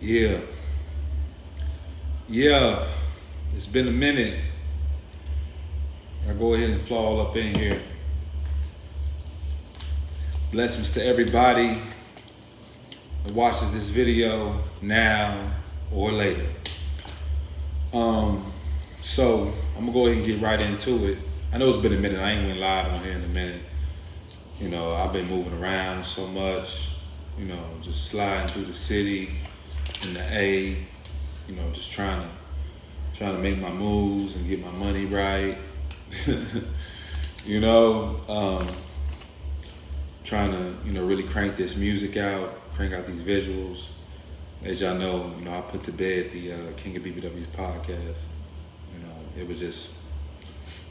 Yeah, yeah. It's been a minute. I go ahead and fly all up in here. Blessings to everybody that watches this video now or later. So I'm gonna go ahead and get right into it. I know it's been a minute. I ain't went live on here in a minute. You know, I've been moving around so much. You know, just sliding through the city in the A. You know, just trying to make my moves and get my money right. you know, trying to really crank this music out, crank out these visuals. As y'all know, I put to bed the King of BBW's podcast.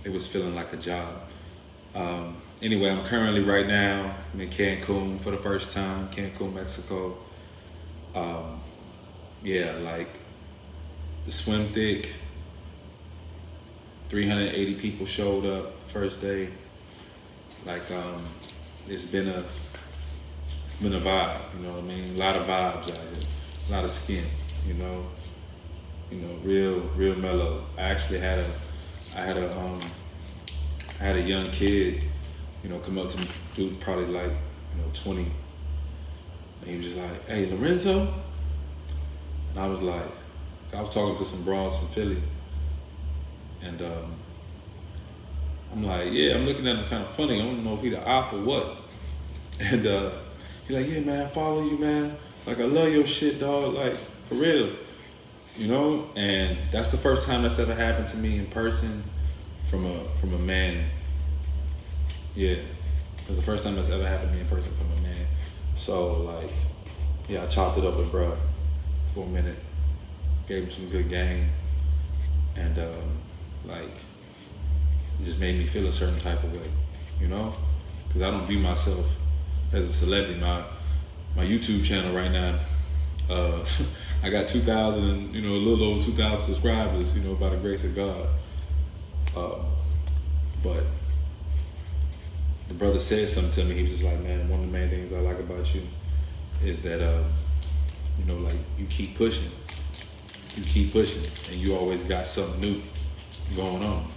It was feeling like a job. Anyway, I'm currently right now I'm in Cancun for the first time, Cancun, Mexico. Like the SwimThick, 380 people showed up the first day. Like it's been a vibe, you know what I mean? A lot of vibes out here, a lot of skin, real mellow. I actually had a young kid, come up to me, dude probably like, 20. And he was just like, "Hey, Lorenzo?" And I was talking to some bros from Philly. And I'm like, yeah, I'm looking at him kind of funny. I don't know if he the op or what. And he's like, "Yeah, man, I follow you, man. Like, I love your shit, dog. Like, for real." And that's the first time that's ever happened to me in person from a man. Yeah, it's the first time that's ever happened to me in person from a man. So like, yeah, I chopped it up with bruh for a minute, gave him some good game, and it just made me feel a certain type of way, because I don't view myself as a celebrity. My YouTube channel right now, I got 2,000, a little over 2,000 subscribers, by the grace of God. But the brother said something to me. He was just like, "Man, one of the main things I like about you is that, you keep pushing. You keep pushing, and you always got something new going on."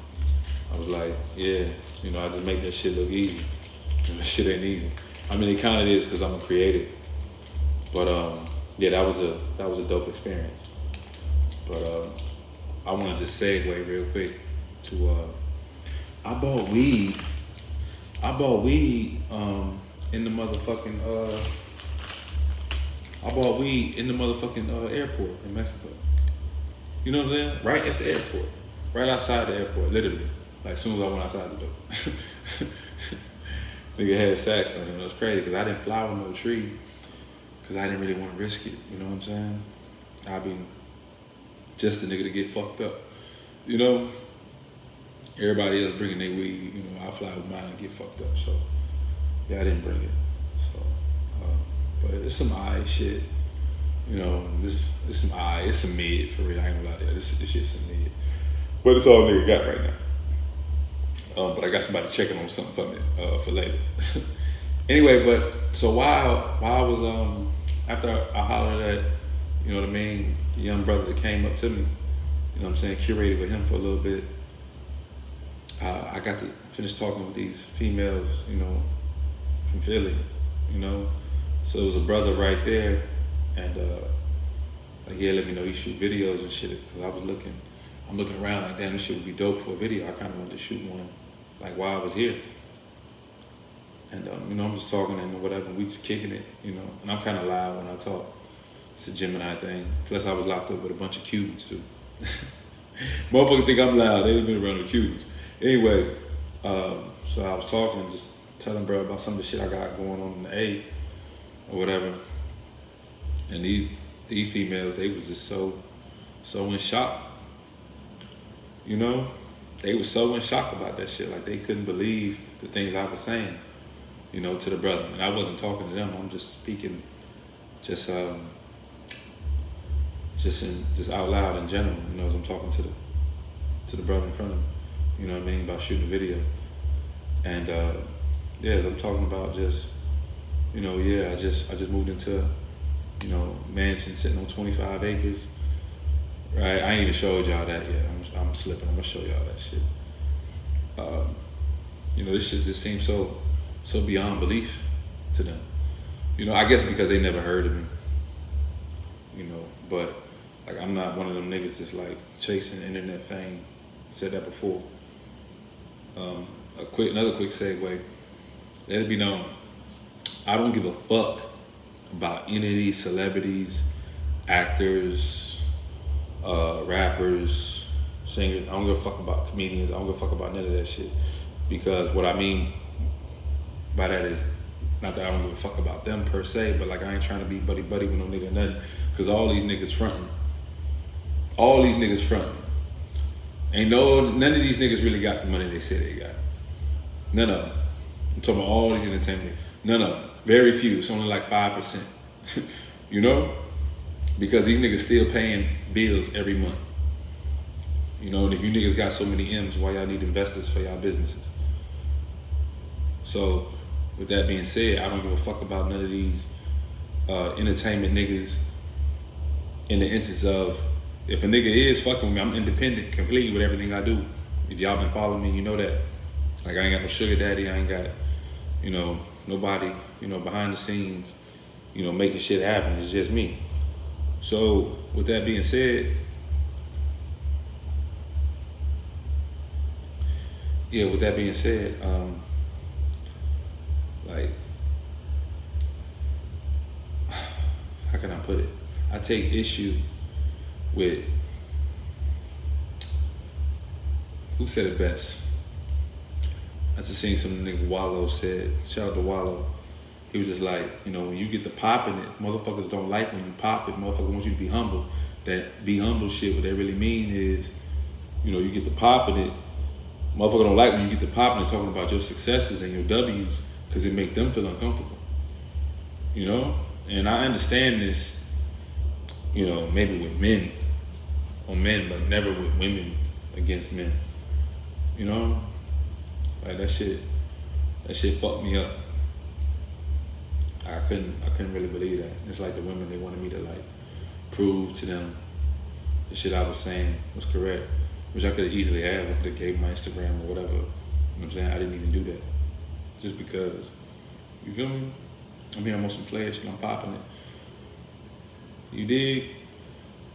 I was like, "Yeah, I just make that shit look easy. That shit ain't easy. I mean, it kind of is because I'm a creative. But yeah, that was a dope experience. But I want to just segue real quick to I bought weed in the motherfucking airport in Mexico. You know what I'm saying? Right at the airport, right outside the airport, literally. Like as soon as I went outside the door. Nigga had sacks on him. It was crazy because I didn't fly with no tree because I didn't really want to risk it. You know what I'm saying? I'd be just a nigga to get fucked up. Everybody else bringing their weed. I fly with mine and get fucked up. So yeah, I didn't bring it. So, but it's some eye shit. It's some eye. It's some mid for real. I ain't gonna lie to you. This shit's some mid. But it's all nigga got right now. But I got somebody checking on something for me for later. Anyway, but so while I was after I hollered at, the young brother that came up to me, curated with him for a little bit. I got to finish talking with these females, from Philly, So it was a brother right there, and he let me know he shoot videos and shit. Cause I'm looking around like, damn, this shit would be dope for a video. I kind of wanted to shoot one, like while I was here. And I'm just talking to him or whatever, and we just kicking it, And I'm kind of loud when I talk. It's a Gemini thing. Plus, I was locked up with a bunch of Cubans too. Motherfuckers think I'm loud. They've been around with Cubans. Anyway, so I was talking, just telling bro about some of the shit I got going on in the A or whatever. And these females, they was just so in shock. They was so in shock about that shit. Like they couldn't believe the things I was saying, to the brother. And I wasn't talking to them. I'm just speaking, just out loud in general. As I'm talking to the brother in front of me. About shooting a video. And as I'm talking about just, I just moved into You know, mansion sitting on 25 acres. Right? I ain't even showed y'all that yet. I'm slipping. I'm gonna show y'all that shit. You know, this shit just seems so beyond belief to them. You know, I guess because they never heard of me. You know, but like I'm not one of them niggas that's like chasing internet fame. I said that before. Another quick segue. Let it be known, I don't give a fuck about any of these celebrities, actors, rappers, singers. I don't give a fuck about comedians. I don't give a fuck about none of that shit. Because what I mean by that is, not that I don't give a fuck about them per se, but like I ain't trying to be buddy with no nigga or nothing. Cause all these niggas fronting. None of these niggas really got the money they say they got. None of them. I'm talking about all these entertainment. None of them. Very few. It's only like 5%. You know? Because these niggas still paying bills every month. You know, and if you niggas got so many M's, why y'all need investors for y'all businesses? So, with that being said, I don't give a fuck about none of these entertainment niggas in the instance of, if a nigga is fucking with me, I'm independent completely with everything I do. If y'all been following me, you know that. Like I ain't got no sugar daddy, I ain't got, you know, nobody, you know, behind the scenes, you know, making shit happen. It's just me. So with that being said, like, how can I put it? I take issue with, who said it best? I just seen some nigga Wallow said, shout out to Wallow. He was just like, you know, when you get the popping it, motherfuckers don't like when you pop it. Motherfuckers want you to be humble. That be humble shit, what they really mean is, you know, you get the popping it. Motherfucker don't like when you get the popping it talking about your successes and your W's because it make them feel uncomfortable. You know? And I understand this, you know, maybe with men on men, but never with women against men. You know? Like that shit fucked me up. I couldn't really believe that. It's like the women, they wanted me to like prove to them the shit I was saying was correct, which I could have easily had. I could have gave my Instagram or whatever. You know what I'm saying? I didn't even do that. Just because, you feel me? I'm here, I'm on some player shit, I'm popping it. You dig?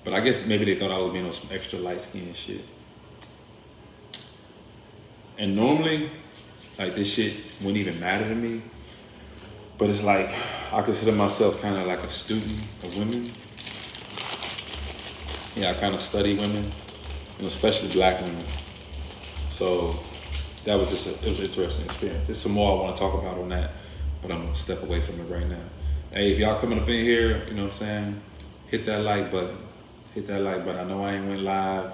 But I guess maybe they thought I was being on some extra light skin shit. And normally, like this shit wouldn't even matter to me. But it's like, I consider myself kind of like a student of women. Yeah, I kind of study women, you know, especially black women. So that was just it was an interesting experience. There's some more I want to talk about on that, but I'm gonna step away from it right now. Hey, if y'all coming up in here, you know what I'm saying, hit that like button. Hit that like button. I know I ain't went live,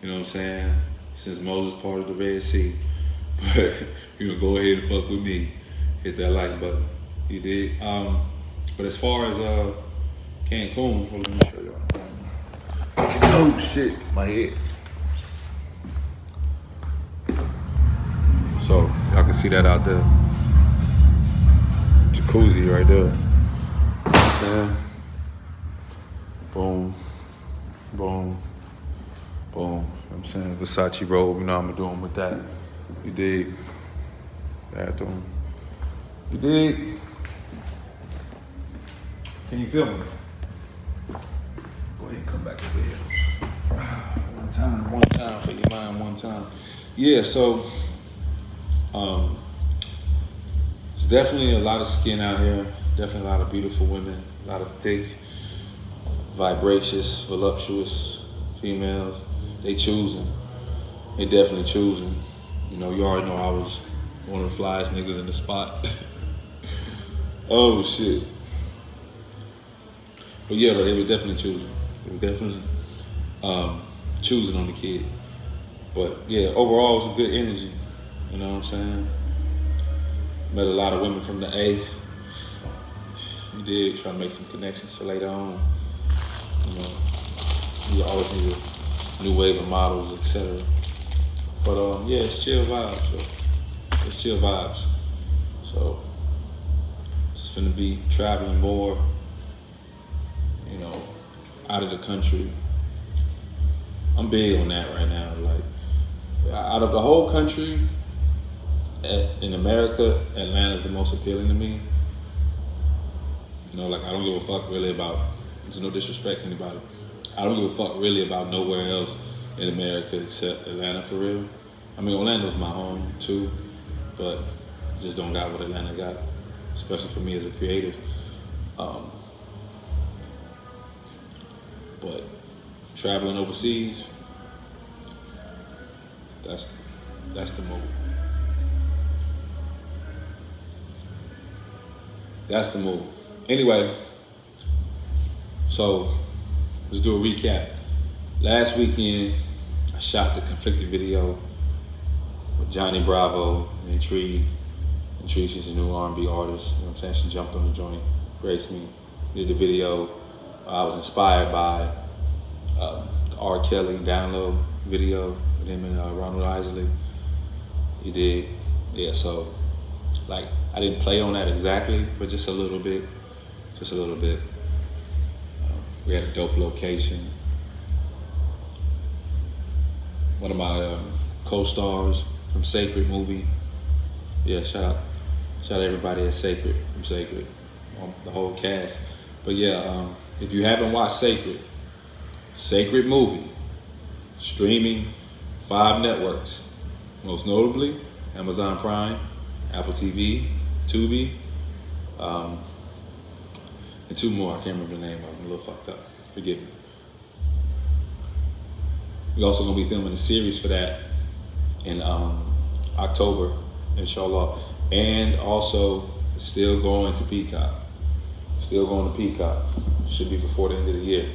you know what I'm saying, since Moses parted the Red Sea. But, you know, go ahead and fuck with me. Hit that like button. You did. But as far as Cancun, well, let me show y'all. Oh shit, my head. So y'all can see that out there. Jacuzzi right there. You know what I'm saying? Boom, boom, boom. You know what I'm saying? Versace robe, you know what I'm doing with that. You dig? Bathroom. You dig? Can you feel me? Go ahead and come back over here. One time for your mind, one time. Yeah, so it's definitely a lot of skin out here. Definitely a lot of beautiful women, a lot of thick, vibracious, voluptuous females. They choosing. They definitely choosing. You know, you already know I was one of the flyest niggas in the spot. Oh shit. But yeah, though, they were definitely choosing. They were definitely choosing on the kid. But yeah, overall it's a good energy. You know what I'm saying? Met a lot of women from the A. You did try to make some connections for later on. You know, you always need a new wave of models, etc. But yeah, it's chill vibes. So it's chill vibes. So just finna be traveling more. you know, out of the country. I'm big on that right now. Like, out of the whole country, in America, Atlanta's the most appealing to me. You know, like, I don't give a fuck really about, there's no disrespect to anybody. I don't give a fuck really about nowhere else in America except Atlanta, for real. I mean, Orlando's my home too, but I just don't got what Atlanta got, especially for me as a creative. But traveling overseas, that's the move. That's the move. Anyway, so let's do a recap. Last weekend, I shot the Conflicted video with Johnny Bravo and Intrigue. Intrigue, she's a new R&B artist. You know what I'm saying? She jumped on the joint, graced me, did the video. I was inspired by the R. Kelly Download video with him and Ronald Isley. He did, yeah, so like, I didn't play on that exactly, but just a little bit. We had a dope location. One of my co-stars from Sacred movie. Yeah, shout out everybody at Sacred, from Sacred, the whole cast. But yeah, if you haven't watched Sacred movie, streaming 5 networks, most notably Amazon Prime, Apple TV, Tubi, and 2 more. I can't remember the name of them. I'm a little fucked up. Forgive me. We're also gonna be filming a series for that in October, inshallah. And also, it's still going to Peacock. Should be before the end of the year.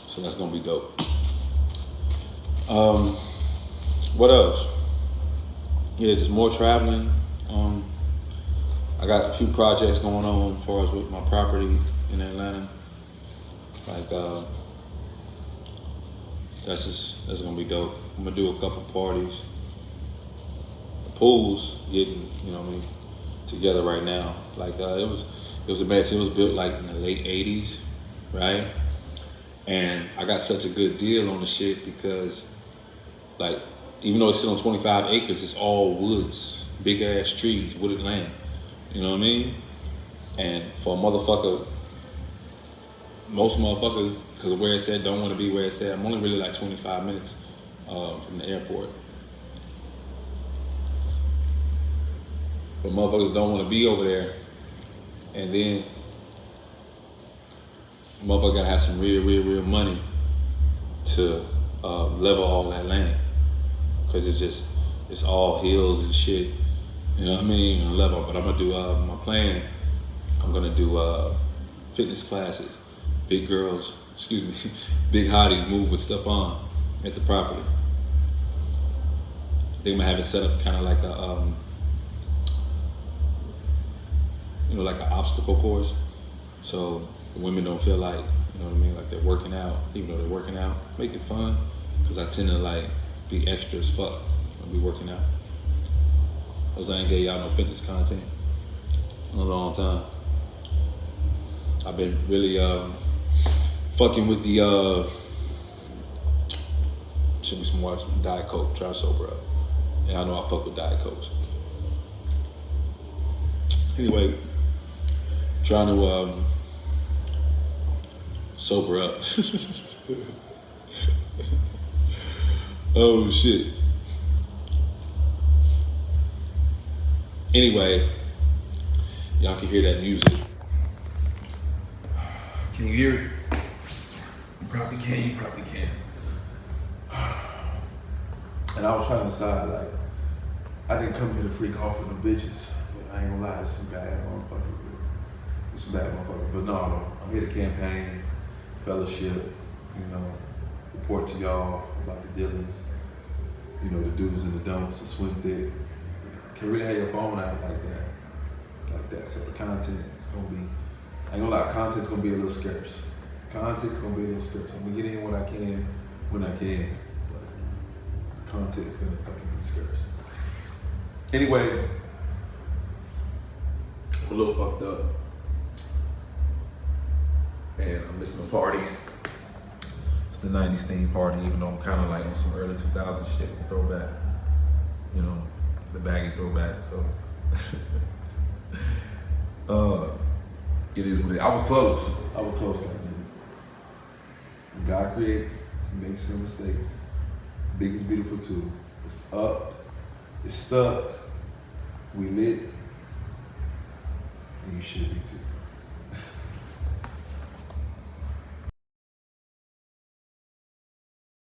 So that's gonna be dope. What else? Yeah, just more traveling. I got a few projects going on as far as with my property in Atlanta. Like, that's gonna be dope. I'm gonna do a couple parties. The pool's getting, you know what I mean, together right now. Like, it was a match. It was built like in the late '80s, right? And I got such a good deal on the shit because, like, even though it's still on 25 acres, it's all woods, big ass trees, wooded land. You know what I mean? And for a motherfucker, most motherfuckers, because of where it's at, don't want to be where it's at. I'm only really like 25 minutes from the airport. But motherfuckers don't want to be over there. And then motherfucker gotta have some real money to level all that land. Cause it's all hills and shit. You know what I mean? Level. But I'm gonna do my plan. I'm gonna do fitness classes. Big girls, big hotties move with stuff on at the property. I think I'm gonna have it set up kind of like a like an obstacle course. So the women don't feel like, you know what I mean, like they're working out, even though they're working out. Make it fun. Cause I tend to like be extra as fuck when I be working out. Cause I ain't gave y'all no fitness content in a long time. I've been really fucking with the should be some water, some Diet Coke, try to sober up. And I know I fuck with Diet Cokes. Anyway, trying to sober up. Oh shit. Anyway, y'all can hear that music. Can you hear it? You probably can. And I was trying to decide, like, I didn't come here to freak off with no bitches. But I ain't gonna lie, it's some bad motherfuckers. But no, I'm here to campaign, fellowship, report to y'all about the dealings, the do's and the don'ts, the SwimThick. Can't really have your phone out like that. So the content is gonna be, I ain't gonna lie, content's gonna be a little scarce. I'm gonna get in what I can, when I can, but the content is gonna fucking be scarce. Anyway, I'm a little fucked up. and I'm missing a party. It's the 90s theme party, even though I'm kind of like on some early 2000 shit to throw back. You know, the baggy throwback, so. It is what it is. I was close that nigga. When God creates, he makes no mistakes. Big is beautiful too. It's up, it's stuck, we lit, and you should be too.